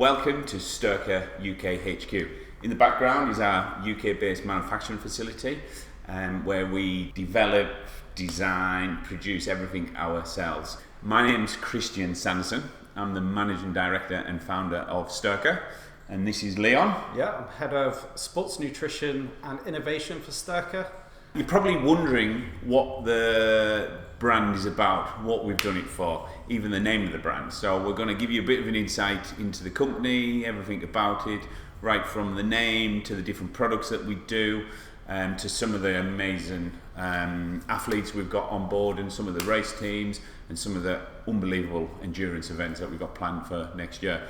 Welcome to Styrkr UK HQ. In the background is our UK-based manufacturing facility where we develop, design, produce everything ourselves. My name's Sanderson. I'm the Managing Director and Founder of Styrkr, and this is Leon. Yeah, I'm Head of Sports Nutrition and Innovation for Styrkr. You're probably wondering what the brand is about, what we've done it for, even the name of the brand. So we're going to give you a bit of an insight into the company, everything about it, right from the name to the different products that we do, to some of the amazing athletes we've got on board and some of the race teams and some of the unbelievable endurance events that we've got planned for next year.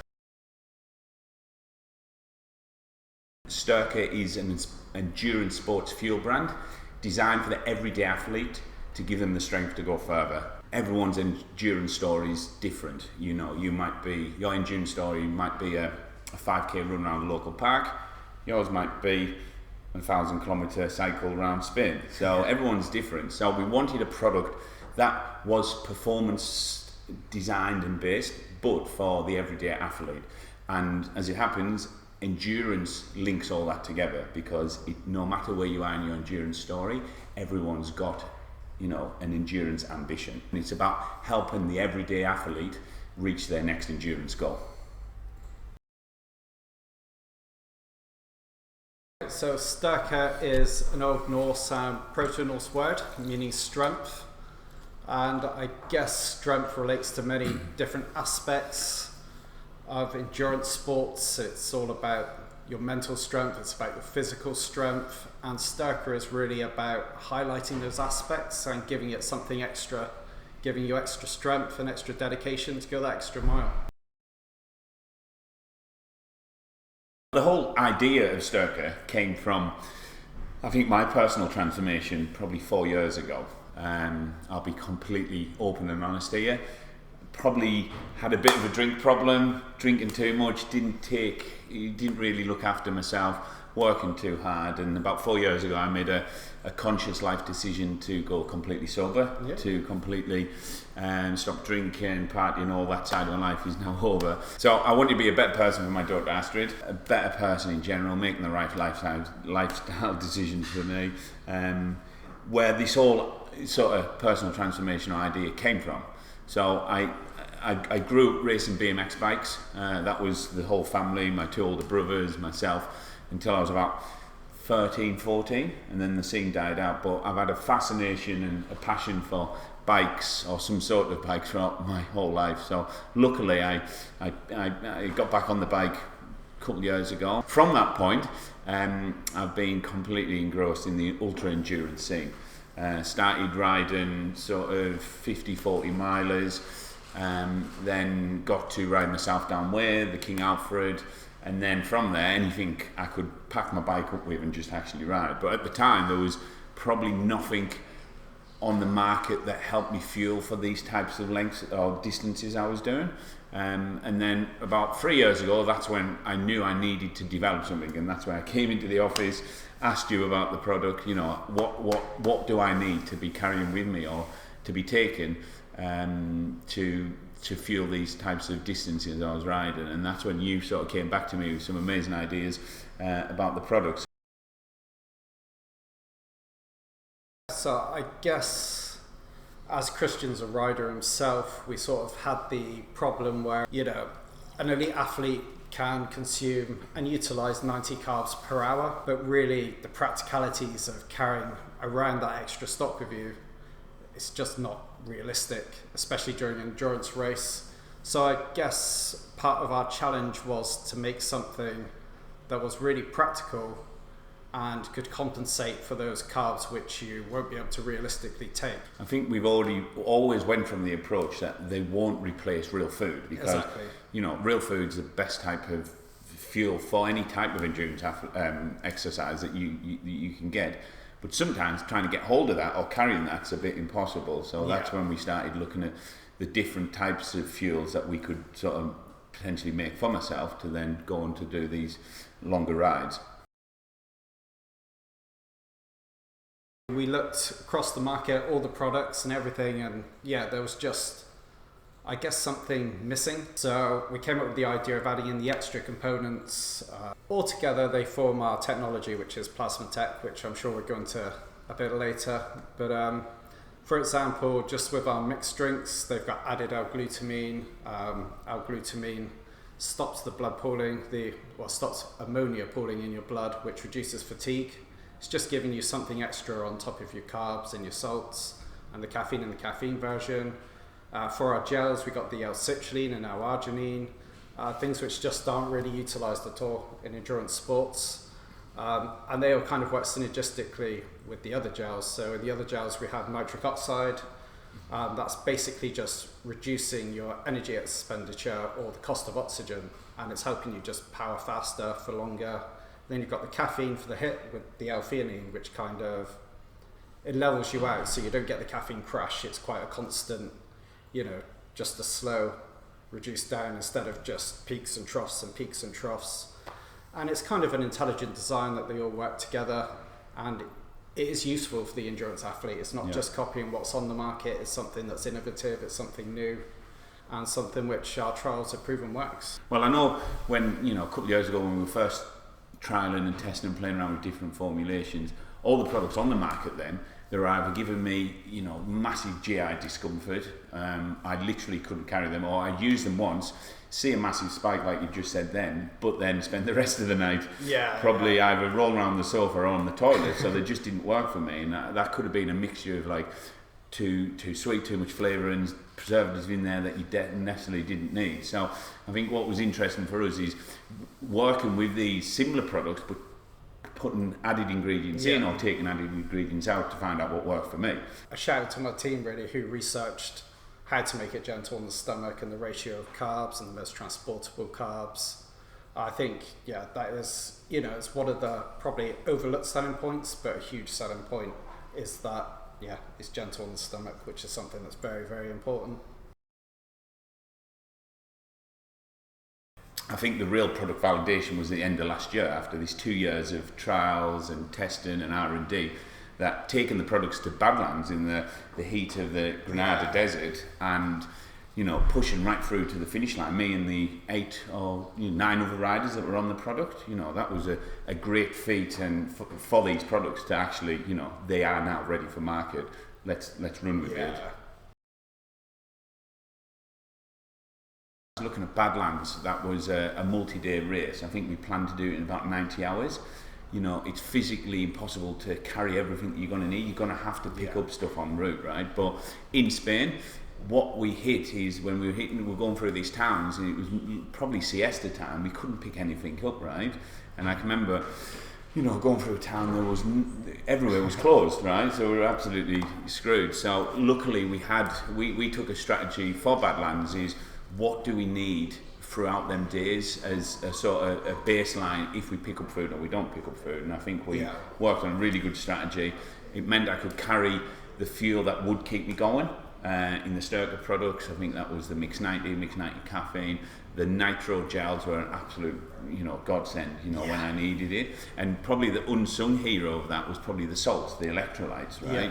Styrkr is an endurance sports fuel brand designed for the everyday athlete to give them the strength to go further. Everyone's endurance story is different. You know, your endurance story might be a 5k run around a local park. Yours might be a 1,000-kilometre cycle around Spain. So everyone's different. So we wanted a product that was performance designed and based, but for the everyday athlete. And as it happens, endurance links all that together because no matter where you are in your endurance story, everyone's got, an endurance ambition. And it's about helping the everyday athlete reach their next endurance goal. So Styrkr is an Old Norse Proto-Norse word meaning strength, and I guess strength relates to many different aspects of endurance sports. It's all about your mental strength, it's about your physical strength, and Styrkr is really about highlighting those aspects and giving it something extra, giving you extra strength and extra dedication to go that extra mile. The whole idea of Styrkr came from, I think, my personal transformation probably 4 years ago. I'll be completely open and honest here. Probably had a bit of a drink problem, drinking too much, didn't really look after myself, working too hard, and about 4 years ago I made a conscious life decision to go completely sober, to completely stop drinking, partying, all that side of my life is now over. So I want to be a better person for my daughter Astrid, a better person in general, making the right lifestyle decisions for me, where this whole sort of personal transformational idea came from. So I grew up racing BMX bikes. That was the whole family, my two older brothers, myself, until I was about 13, 14, and then the scene died out. But I've had a fascination and a passion for bikes, or some sort of bikes, throughout my whole life. So luckily I got back on the bike a couple of years ago. From that point, I've been completely engrossed in the ultra endurance scene. Started riding sort of 50-40 milers, then got to ride myself down Weir, the King Alfred, and then from there anything I could pack my bike up with and just actually ride. But at the time there was probably nothing on the market that helped me fuel for these types of lengths or distances I was doing. And then about 3 years ago, that's when I knew I needed to develop something, and that's when I came into the office, asked you about the product. What do I need to be carrying with me or to be taken to fuel these types of distances I was riding, and that's when you sort of came back to me with some amazing ideas about the products. So I guess as Christian's a rider himself, we sort of had the problem where, an elite athlete can consume and utilize 90 carbs per hour, but really the practicalities of carrying around that extra stock with you, it's just not realistic, especially during an endurance race. So I guess part of our challenge was to make something that was really practical and could compensate for those carbs which you won't be able to realistically take. I think we've always went from the approach that they won't replace real food, because exactly. Real food's the best type of fuel for any type of endurance exercise that you can get. But sometimes trying to get hold of that or carrying that's a bit impossible. So that's when we started looking at the different types of fuels that we could sort of potentially make for myself to then go on to do these longer rides. We looked across the market, all the products and everything, and there was just I guess something missing. So we came up with the idea of adding in the extra components. Altogether, they form our technology, which is plasma tech, which I'm sure we'll go into a bit later. But for example, just with our mixed drinks, they've got added L-glutamine. L-glutamine stops the blood pooling, stops ammonia pooling in your blood, which reduces fatigue. It's just giving you something extra on top of your carbs and your salts, and the caffeine in the caffeine version. For our gels, we got the L-citrulline and L-arginine, things which just aren't really utilised at all in endurance sports. And they all kind of work synergistically with the other gels. So in the other gels, we have nitric oxide. That's basically just reducing your energy expenditure or the cost of oxygen, and it's helping you just power faster for longer. Then you've got the caffeine for the hit with the L-theanine, which kind of, it levels you out so you don't get the caffeine crash. It's quite a constant, just a slow reduce down instead of just peaks and troughs and peaks and troughs. And it's kind of an intelligent design that they all work together, and it is useful for the endurance athlete. It's not just copying what's on the market. It's something that's innovative, it's something new, and something which our trials have proven works. Well, I know when, a couple of years ago when we were first trialling and testing and playing around with different formulations, all the products on the market then, they were either giving me, massive GI discomfort. I literally couldn't carry them, or I used them once, see a massive spike like you just said then, but then spend the rest of the night probably either rolling around the sofa or on the toilet. So they just didn't work for me, and that could have been a mixture of like too sweet, too much flavour and preservatives in there that you necessarily didn't need. So I think what was interesting for us is working with these similar products but putting added ingredients in or taking added ingredients out to find out what worked for me. A shout out to my team really, who researched how to make it gentle on the stomach and the ratio of carbs and the most transportable carbs. I think, that is, it's one of the probably overlooked selling points, but a huge selling point is that, it's gentle on the stomach, which is something that's very, very important. I think the real product validation was the end of last year, after these 2 years of trials and testing and R&D, that taking the products to Badlands in the heat of the Granada desert and, pushing right through to the finish line, me and the 8 or 9 other riders that were on the product, that was a great feat, and for these products to actually, they are now ready for market. Let's run with it. Looking at Badlands, that was a multi-day race. I think we planned to do it in about 90 hours. It's physically impossible to carry everything that you're going to need. You're going to have to pick up stuff en route, right? But in Spain, what we hit is when we were going through these towns, and it was probably siesta time, we couldn't pick anything up, right? And I can remember, going through a town, everywhere was closed, right? So we were absolutely screwed. So luckily we took a strategy for Badlands is, what do we need throughout them days as a sort of a baseline if we pick up food or we don't pick up food? And I think we worked on a really good strategy. It meant I could carry the fuel that would keep me going. In the Styrkr products, I think that was the Mix 90 caffeine. The nitro gels were an absolute, godsend, when I needed it. And probably the unsung hero of that was probably the salts, the electrolytes, right?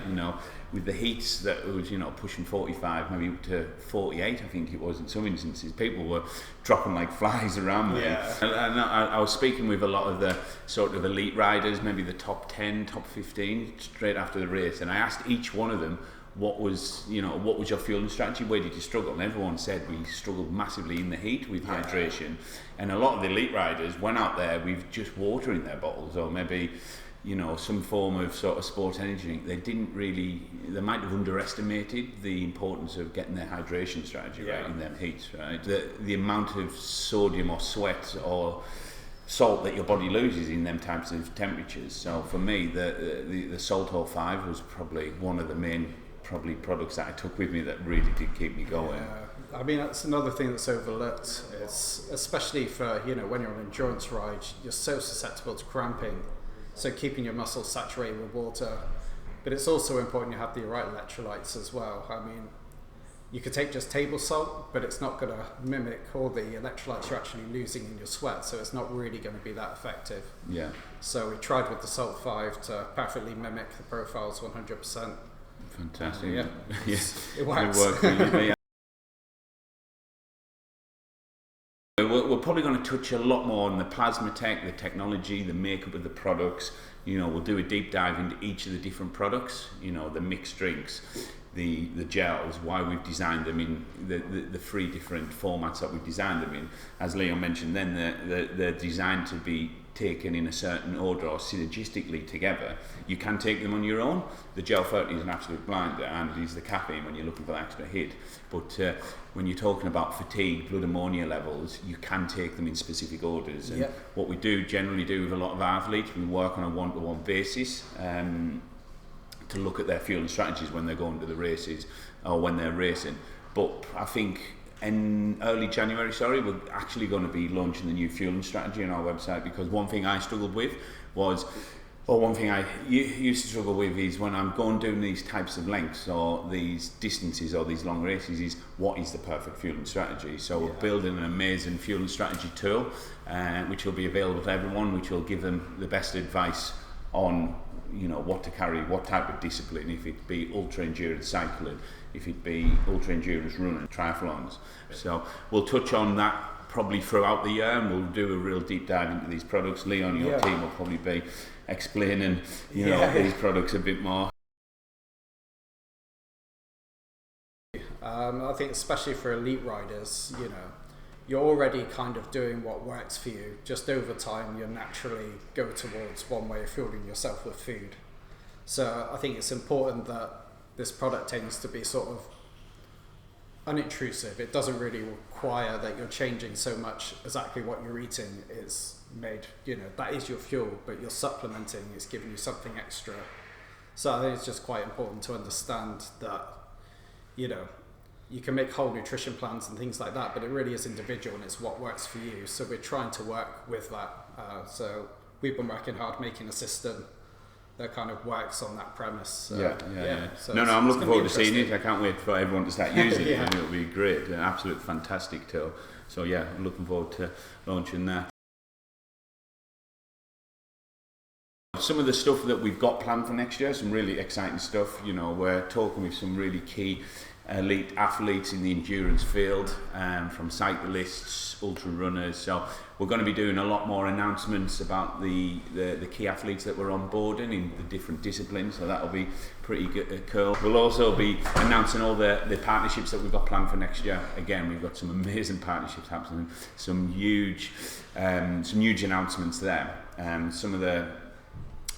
With the heats that was, pushing 45, maybe up to 48, I think it was in some instances, people were dropping like flies around me. And I was speaking with a lot of the sort of elite riders, maybe the top 10, top 15, straight after the race, and I asked each one of them, what was your fueling strategy? Where did you struggle? And everyone said we struggled massively in the heat with hydration. And a lot of the elite riders went out there with just water in their bottles, or maybe some form of sort of sport energy drink. They might have underestimated the importance of getting their hydration strategy right in them heats, right? The amount of sodium or sweat or salt that your body loses in them types of temperatures. So for me, the Salt 05 was probably one of the main products that I took with me that really did keep me going. I mean, that's another thing that's overlooked. It's especially for, when you're on an endurance ride, you're so susceptible to cramping. So keeping your muscles saturated with water. But it's also important you have the right electrolytes as well. I mean, you could take just table salt, but it's not going to mimic all the electrolytes you're actually losing in your sweat, so it's not really going to be that effective. So we tried with the Salt 5 to perfectly mimic the profiles 100%. Fantastic. It works. It worked really. we're probably going to touch a lot more on the plasma tech, the technology, the makeup of the products. We'll do a deep dive into each of the different products, the mixed drinks, the gels, why we've designed them in the three different formats that we've designed them in. As Leon mentioned then, they're designed to be taken in a certain order or synergistically together. You can take them on your own. The gel 30 is an absolute blinder, and it is the caffeine when you're looking for that extra hit. But when you're talking about fatigue, blood ammonia levels, you can take them in specific orders. And what we generally do with a lot of athletes, we work on a one-to-one basis to look at their fueling strategies when they're going to the races or when they're racing. But I think in early January, we're actually going to be launching the new fueling strategy on our website, because one thing I struggled with was, or one thing I used to struggle with is when I'm going doing these types of lengths or these distances or these long races, is what is the perfect fueling strategy. So we're building an amazing fueling strategy tool, which will be available to everyone, which will give them the best advice on what to carry, what type of discipline, if it be ultra endurance cycling, if it be ultra endurance running, triathlons. So we'll touch on that probably throughout the year, and we'll do a real deep dive into these products. Leon, your team will probably be explaining these products a bit more. I think especially for elite riders, you're already kind of doing what works for you. Just over time, you'll naturally go towards one way of fueling yourself with food. So I think it's important that this product tends to be sort of unintrusive. It doesn't really require that you're changing so much exactly what you're eating is made. That is your fuel, but you're supplementing, it's giving you something extra. So I think it's just quite important to understand that, you can make whole nutrition plans and things like that, but it really is individual and it's what works for you. So we're trying to work with that. So we've been working hard making a system that kind of works on that premise. So, So I'm looking forward to seeing it. I can't wait for everyone to start using it. And it'll be great, an absolute fantastic tool. So I'm looking forward to launching that. Some of the stuff that we've got planned for next year, some really exciting stuff. We're talking with some really key elite athletes in the endurance field, from cyclists, ultra runners. So we're going to be doing a lot more announcements about the key athletes that we're onboarding in the different disciplines. So that'll be pretty good, cool. We'll also be announcing all the partnerships that we've got planned for next year. Again, we've got some amazing partnerships happening, some huge announcements there. Some of the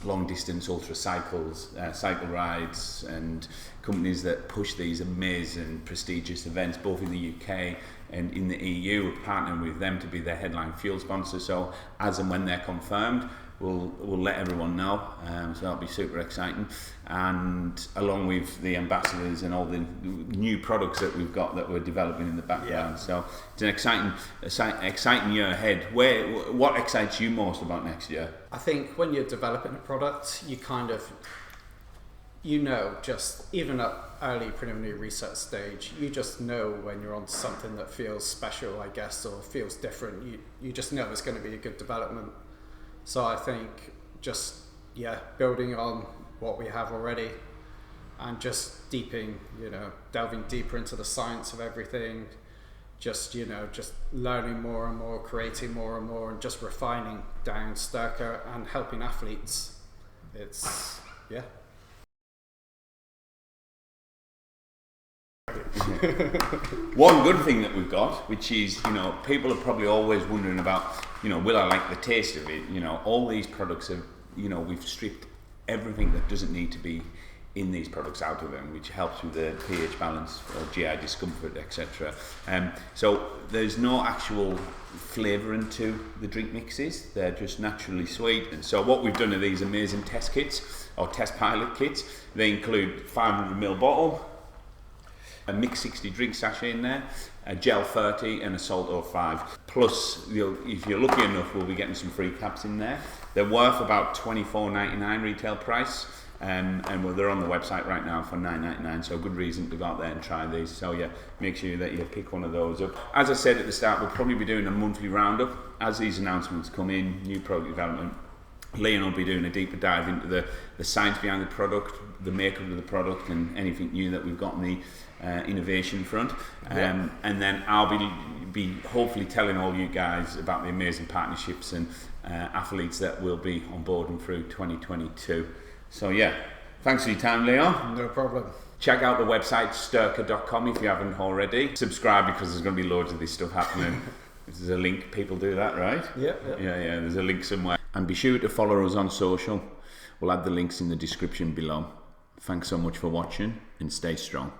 long distance ultra cycles, cycle rides, and companies that push these amazing prestigious events both in the UK and in the EU. We're partnering with them to be their headline fuel sponsor, so as and when they're confirmed, we'll let everyone know. So that'll be super exciting, and along with the ambassadors and all the new products that we've got that we're developing in the background. So it's an exciting year ahead. What excites you most about next year? I think when you're developing a product, you kind of just even at early preliminary research stage, you just know when you're on something that feels special, I guess, or feels different. You just know it's going to be a good development. So I think just building on what we have already and just delving deeper into the science of everything, just learning more and more, creating more and more, and just refining down Styrkr and helping athletes. It's One good thing that we've got, which is, people are probably always wondering about, will I like the taste of it? All these products have, we've stripped everything that doesn't need to be in these products out of them, which helps with the pH balance or GI discomfort, etc. So there's no actual flavouring to the drink mixes, they're just naturally sweet. And so what we've done are these amazing test kits, or test pilot kits. They include 500ml bottle, a mix 60 drink sachet in there, a gel 30 and a salt 05. Plus, if you're lucky enough, we'll be getting some free caps in there. They're worth about $24.99 retail price, and they're on the website right now for $9.99, so a good reason to go out there and try these. So make sure that you pick one of those up. As I said at the start, we'll probably be doing a monthly roundup as these announcements come in, new product development. Leon will be doing a deeper dive into the science behind the product, the makeup of the product, and anything new that we've got on the innovation front. And then I'll be be hopefully telling all you guys about the amazing partnerships and athletes that will be on board and through 2022. So yeah, thanks for your time, Leon. No problem. Check out the website styrkr.com if you haven't already. Subscribe because there's going to be loads of this stuff happening. There's a link, people do that, right? Yeah. Yeah, there's a link somewhere. And be sure to follow us on social. We'll add the links in the description below. Thanks so much for watching and stay strong.